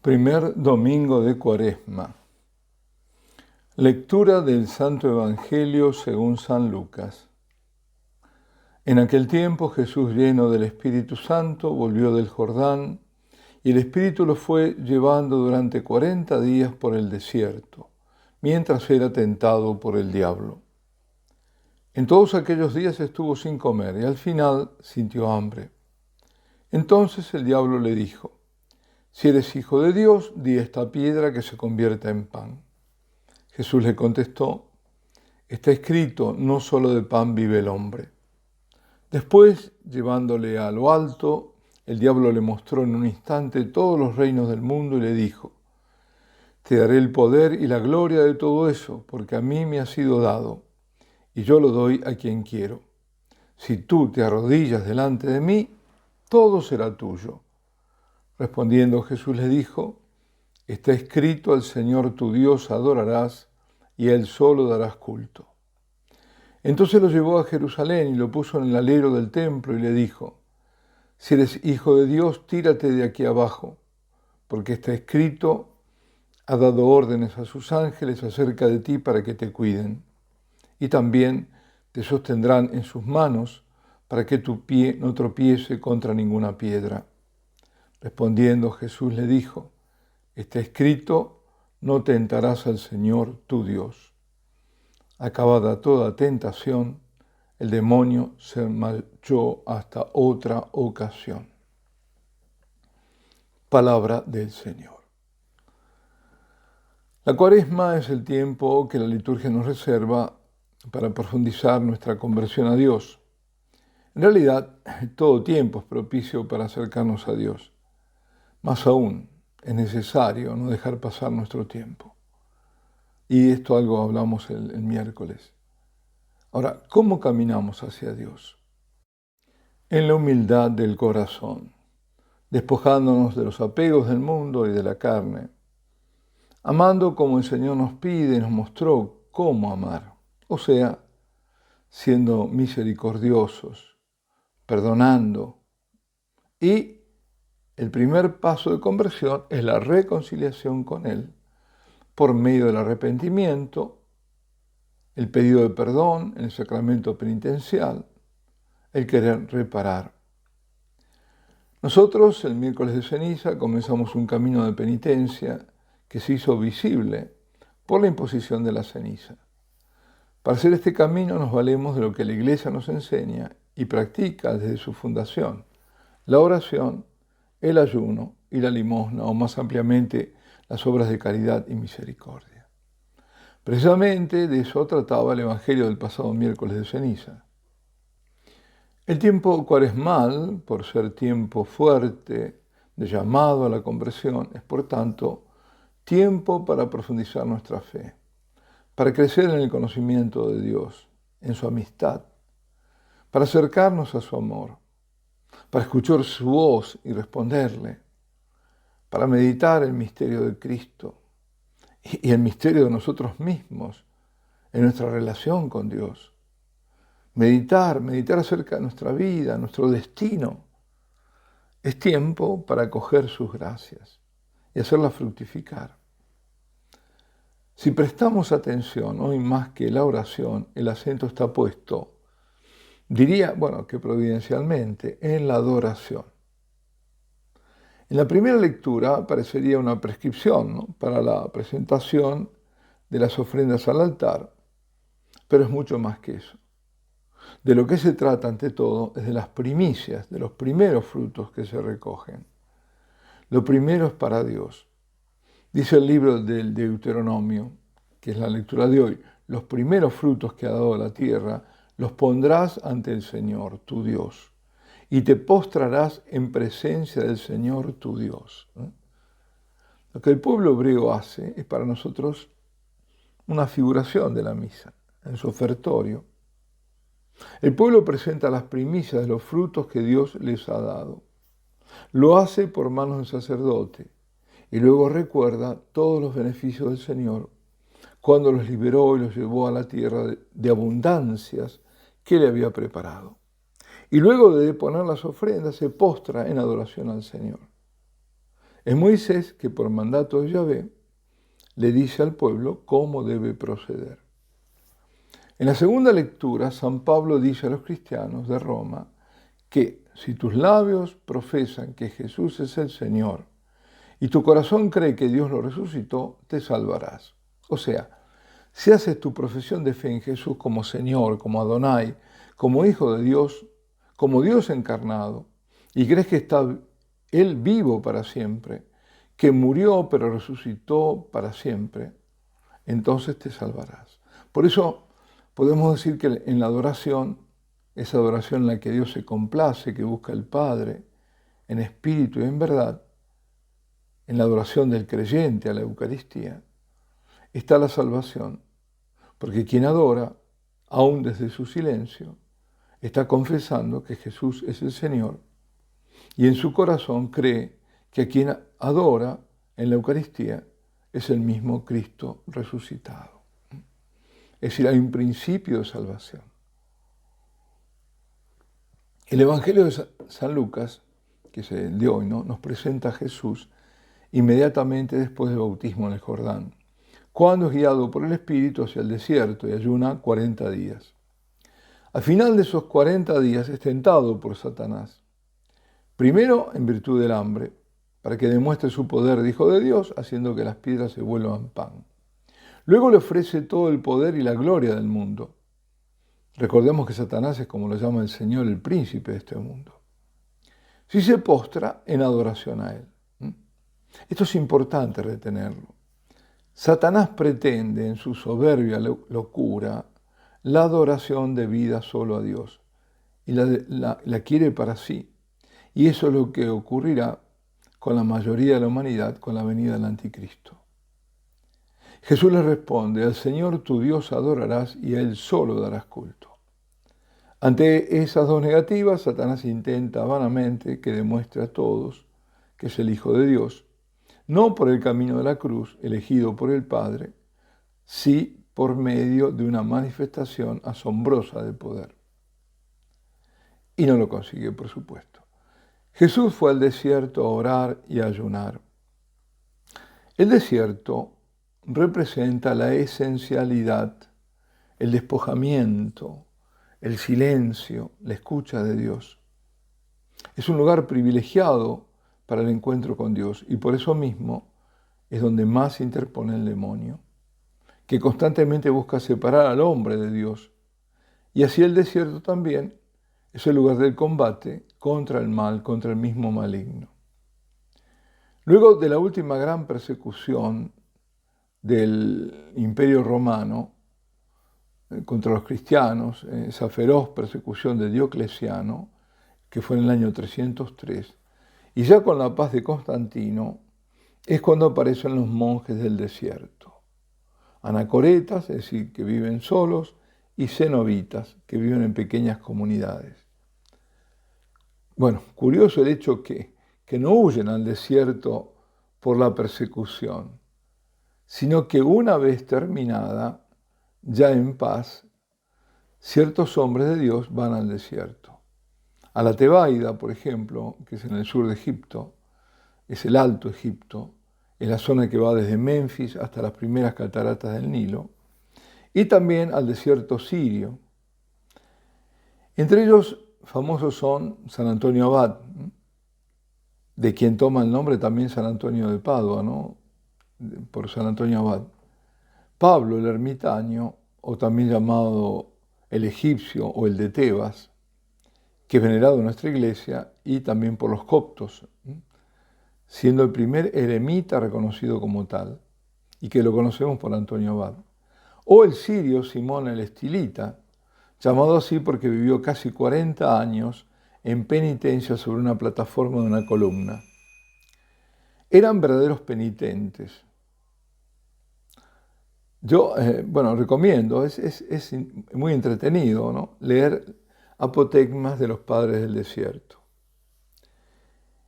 Primer domingo de Cuaresma. Lectura del Santo Evangelio según San Lucas. En aquel tiempo Jesús, lleno del Espíritu Santo, volvió del Jordán, y el Espíritu lo fue llevando durante 40 días por el desierto, mientras era tentado por el diablo. En todos aquellos días estuvo sin comer, y al final sintió hambre. Entonces el diablo le dijo: «Si eres hijo de Dios, di a esta piedra que se convierta en pan». Jesús le contestó: «Está escrito, no solo de pan vive el hombre». Después, llevándole a lo alto, el diablo le mostró en un instante todos los reinos del mundo y le dijo: «Te daré el poder y la gloria de todo eso, porque a mí me ha sido dado, y yo lo doy a quien quiero. Si tú te arrodillas delante de mí, todo será tuyo». Respondiendo Jesús le dijo: «Está escrito, al Señor tu Dios adorarás, y a Él solo darás culto». Entonces lo llevó a Jerusalén y lo puso en el alero del templo y le dijo: «Si eres hijo de Dios, tírate de aquí abajo, porque está escrito, ha dado órdenes a sus ángeles acerca de ti para que te cuiden, y también te sostendrán en sus manos para que tu pie no tropiece contra ninguna piedra». Respondiendo Jesús le dijo: «Está escrito, no tentarás al Señor tu Dios». Acabada toda tentación, el demonio se marchó hasta otra ocasión. Palabra del Señor. La Cuaresma es el tiempo que la liturgia nos reserva para profundizar nuestra conversión a Dios. En realidad, todo tiempo es propicio para acercarnos a Dios. Más aún, es necesario no dejar pasar nuestro tiempo. Y esto algo hablamos el miércoles. Ahora, ¿cómo caminamos hacia Dios? En la humildad del corazón, despojándonos de los apegos del mundo y de la carne, amando como el Señor nos pide y nos mostró cómo amar, o sea, siendo misericordiosos, perdonando. Y el primer paso de conversión es la reconciliación con Él, por medio del arrepentimiento, el pedido de perdón en el sacramento penitencial, el querer reparar. Nosotros, el miércoles de ceniza, comenzamos un camino de penitencia que se hizo visible por la imposición de la ceniza. Para hacer este camino nos valemos de lo que la Iglesia nos enseña y practica desde su fundación: la oración, el ayuno y la limosna, o más ampliamente, las obras de caridad y misericordia. Precisamente de eso trataba el Evangelio del pasado miércoles de ceniza. El tiempo cuaresmal, por ser tiempo fuerte de llamado a la conversión, es por tanto tiempo para profundizar nuestra fe, para crecer en el conocimiento de Dios, en su amistad, para acercarnos a su amor, para escuchar su voz y responderle, para meditar el misterio de Cristo y el misterio de nosotros mismos en nuestra relación con Dios. Meditar acerca de nuestra vida, nuestro destino. Es tiempo para acoger sus gracias y hacerlas fructificar. Si prestamos atención, hoy más que la oración, el acento está puesto, diría, que providencialmente, en la adoración. En la primera lectura aparecería una prescripción, ¿no?, para la presentación de las ofrendas al altar, pero es mucho más que eso. De lo que se trata ante todo es de las primicias, de los primeros frutos que se recogen. Lo primero es para Dios. Dice el libro del Deuteronomio, que es la lectura de hoy: los primeros frutos que ha dado la tierra los pondrás ante el Señor, tu Dios, y te postrarás en presencia del Señor, tu Dios. Lo que el pueblo hebreo hace es para nosotros una figuración de la misa, en su ofertorio. El pueblo presenta las primicias de los frutos que Dios les ha dado. Lo hace por manos del sacerdote y luego recuerda todos los beneficios del Señor cuando los liberó y los llevó a la tierra de abundancias que le había preparado. Y luego de deponer las ofrendas se postra en adoración al Señor. Es Moisés que por mandato de Yahvé le dice al pueblo cómo debe proceder. En la segunda lectura, San Pablo dice a los cristianos de Roma que si tus labios profesan que Jesús es el Señor y tu corazón cree que Dios lo resucitó, te salvarás. O sea, si haces tu profesión de fe en Jesús como Señor, como Adonai, como Hijo de Dios, como Dios encarnado, y crees que está Él vivo para siempre, que murió pero resucitó para siempre, entonces te salvarás. Por eso podemos decir que en la adoración, esa adoración en la que Dios se complace, que busca el Padre, en espíritu y en verdad, en la adoración del creyente a la Eucaristía, está la salvación, porque quien adora, aún desde su silencio, está confesando que Jesús es el Señor y en su corazón cree que a quien adora en la Eucaristía es el mismo Cristo resucitado. Es decir, hay un principio de salvación. El Evangelio de San Lucas, que es el de hoy, ¿no?, nos presenta a Jesús inmediatamente después del bautismo en el Jordán, cuando es guiado por el Espíritu hacia el desierto y ayuna 40 días. Al final de esos 40 días es tentado por Satanás. Primero en virtud del hambre, para que demuestre su poder de Hijo de Dios, haciendo que las piedras se vuelvan pan. Luego le ofrece todo el poder y la gloria del mundo. Recordemos que Satanás es, como lo llama el Señor, el príncipe de este mundo. Si se postra en adoración a Él. Esto es importante retenerlo. Satanás pretende en su soberbia locura la adoración debida solo a Dios y la quiere para sí. Y eso es lo que ocurrirá con la mayoría de la humanidad con la venida del anticristo. Jesús le responde: al Señor tu Dios adorarás y a Él solo darás culto. Ante esas dos negativas, Satanás intenta vanamente que demuestre a todos que es el Hijo de Dios, no por el camino de la cruz, elegido por el Padre, sí por medio de una manifestación asombrosa de poder. Y no lo consiguió, por supuesto. Jesús fue al desierto a orar y a ayunar. El desierto representa la esencialidad, el despojamiento, el silencio, la escucha de Dios. Es un lugar privilegiado para el encuentro con Dios y por eso mismo es donde más se interpone el demonio, que constantemente busca separar al hombre de Dios. Y así el desierto también es el lugar del combate contra el mal, contra el mismo maligno. Luego de la última gran persecución del Imperio Romano contra los cristianos, esa feroz persecución de Diocleciano, que fue en el año 303, y ya con la paz de Constantino, es cuando aparecen los monjes del desierto. Anacoretas, es decir, que viven solos, y cenobitas, que viven en pequeñas comunidades. Bueno, curioso el hecho que no huyen al desierto por la persecución, sino que una vez terminada, ya en paz, ciertos hombres de Dios van al desierto. A la Tebaida, por ejemplo, que es en el sur de Egipto, es el Alto Egipto, es la zona que va desde Menfis hasta las primeras cataratas del Nilo, y también al desierto sirio. Entre ellos famosos son San Antonio Abad, de quien toma el nombre también San Antonio de Padua, ¿no?, por San Antonio Abad. Pablo el ermitaño, o también llamado el egipcio o el de Tebas, que es venerado en nuestra iglesia, y también por los coptos, siendo el primer eremita reconocido como tal, y que lo conocemos por Antonio Abad. O el sirio Simón el Estilita, llamado así porque vivió casi 40 años en penitencia sobre una plataforma de una columna. Eran verdaderos penitentes. Yo, recomiendo, es muy entretenido, ¿no?, leer apotegmas de los padres del desierto.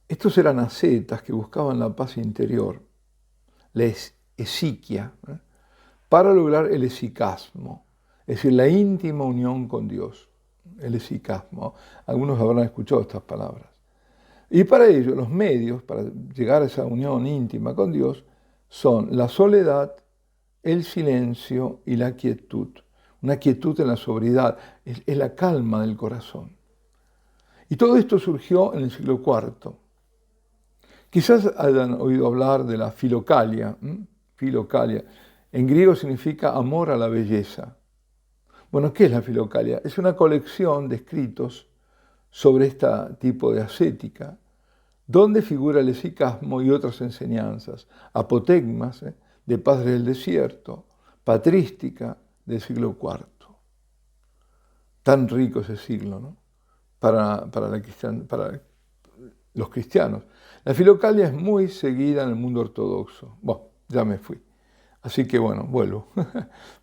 Estos eran ascetas que buscaban la paz interior, la esiquia, para lograr el esicasmo, es decir, la íntima unión con Dios, el esicasmo. Algunos habrán escuchado estas palabras. Y para ello los medios, para llegar a esa unión íntima con Dios, son la soledad, el silencio y la quietud. Una quietud en la sobriedad, es la calma del corazón. Y todo esto surgió en el siglo IV. Quizás hayan oído hablar de la filocalia. Filocalia. En griego significa amor a la belleza. Bueno, ¿qué es la filocalia? Es una colección de escritos sobre este tipo de ascética, donde figura el esicasmo y otras enseñanzas, apotegmas, de Padres del Desierto, patrística del siglo IV. Tan rico ese siglo, ¿no? Para los cristianos. La filocalia es muy seguida en el mundo ortodoxo. Bueno, ya me fui. Así que bueno, vuelvo.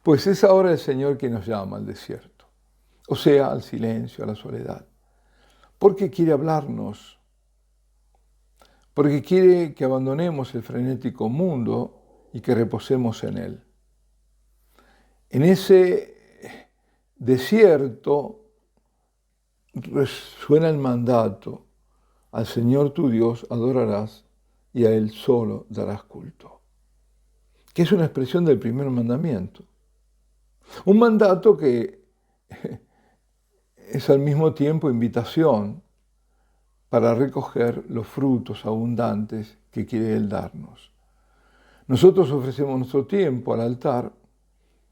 Pues es ahora el Señor quien nos llama al desierto, o sea, al silencio, a la soledad. Porque quiere hablarnos, porque quiere que abandonemos el frenético mundo y que reposemos en Él. En ese desierto resuena el mandato: al Señor tu Dios adorarás y a Él solo darás culto, que es una expresión del primer mandamiento. Un mandato que es al mismo tiempo invitación para recoger los frutos abundantes que quiere Él darnos. Nosotros ofrecemos nuestro tiempo al altar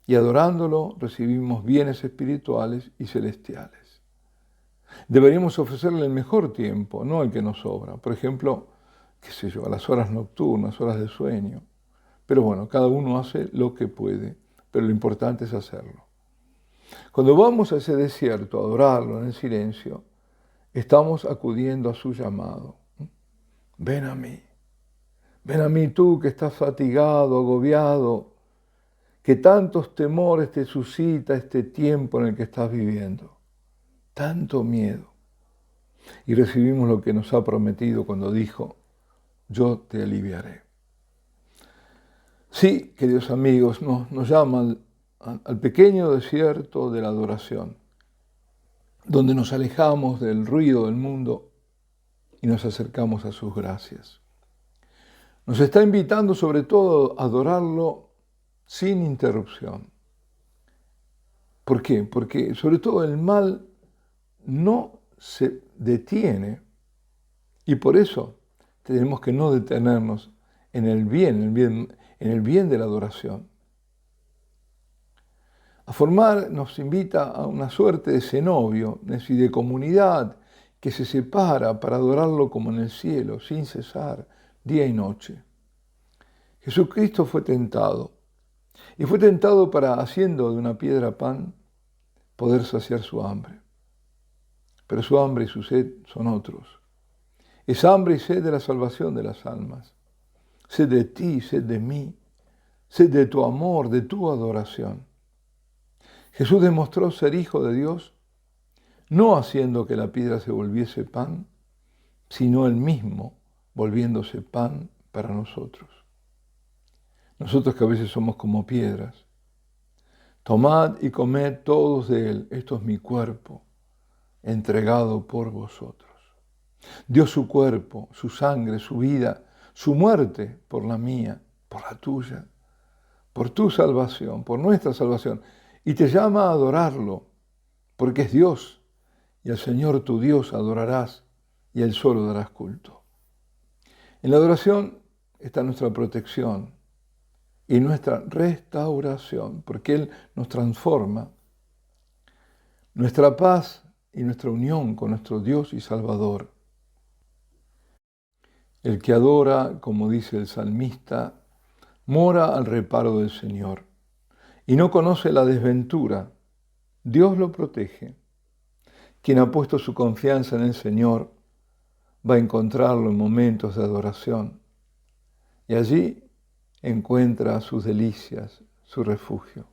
y adorándolo recibimos bienes espirituales y celestiales. Deberíamos ofrecerle el mejor tiempo, no el que nos sobra. Por ejemplo, qué sé yo, a las horas nocturnas, horas de sueño. Pero bueno, cada uno hace lo que puede, pero lo importante es hacerlo. Cuando vamos a ese desierto a adorarlo en el silencio, estamos acudiendo a su llamado. Ven a mí tú que estás fatigado, agobiado, que tantos temores te suscita este tiempo en el que estás viviendo, tanto miedo. Y recibimos lo que nos ha prometido cuando dijo: yo te aliviaré. Sí, queridos amigos, nos llama al pequeño desierto de la adoración, donde nos alejamos del ruido del mundo y nos acercamos a sus gracias. Nos está invitando sobre todo a adorarlo sin interrupción. ¿Por qué? Porque sobre todo el mal no se detiene y por eso tenemos que no detenernos en el bien de la adoración. A formar nos invita a una suerte de cenobio, es decir, de comunidad que se separa para adorarlo como en el cielo, sin cesar, día y noche. Jesucristo fue tentado, y fue tentado para, haciendo de una piedra pan, poder saciar su hambre. Pero su hambre y su sed son otros. Es hambre y sed de la salvación de las almas. Sed de ti, sed de mí, sed de tu amor, de tu adoración. Jesús demostró ser hijo de Dios, no haciendo que la piedra se volviese pan, sino él mismo volviéndose pan para nosotros. Nosotros que a veces somos como piedras. Tomad y comed todos de él, esto es mi cuerpo, entregado por vosotros. Dio su cuerpo, su sangre, su vida, su muerte por la mía, por la tuya, por tu salvación, por nuestra salvación. Y te llama a adorarlo, porque es Dios, y al Señor tu Dios adorarás, y a Él solo darás culto. En la adoración está nuestra protección y nuestra restauración, porque Él nos transforma, nuestra paz y nuestra unión con nuestro Dios y Salvador. El que adora, como dice el salmista, mora al reparo del Señor y no conoce la desventura. Dios lo protege. Quien ha puesto su confianza en el Señor va a encontrarlo en momentos de adoración y allí encuentra sus delicias, su refugio.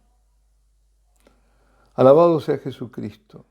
Alabado sea Jesucristo.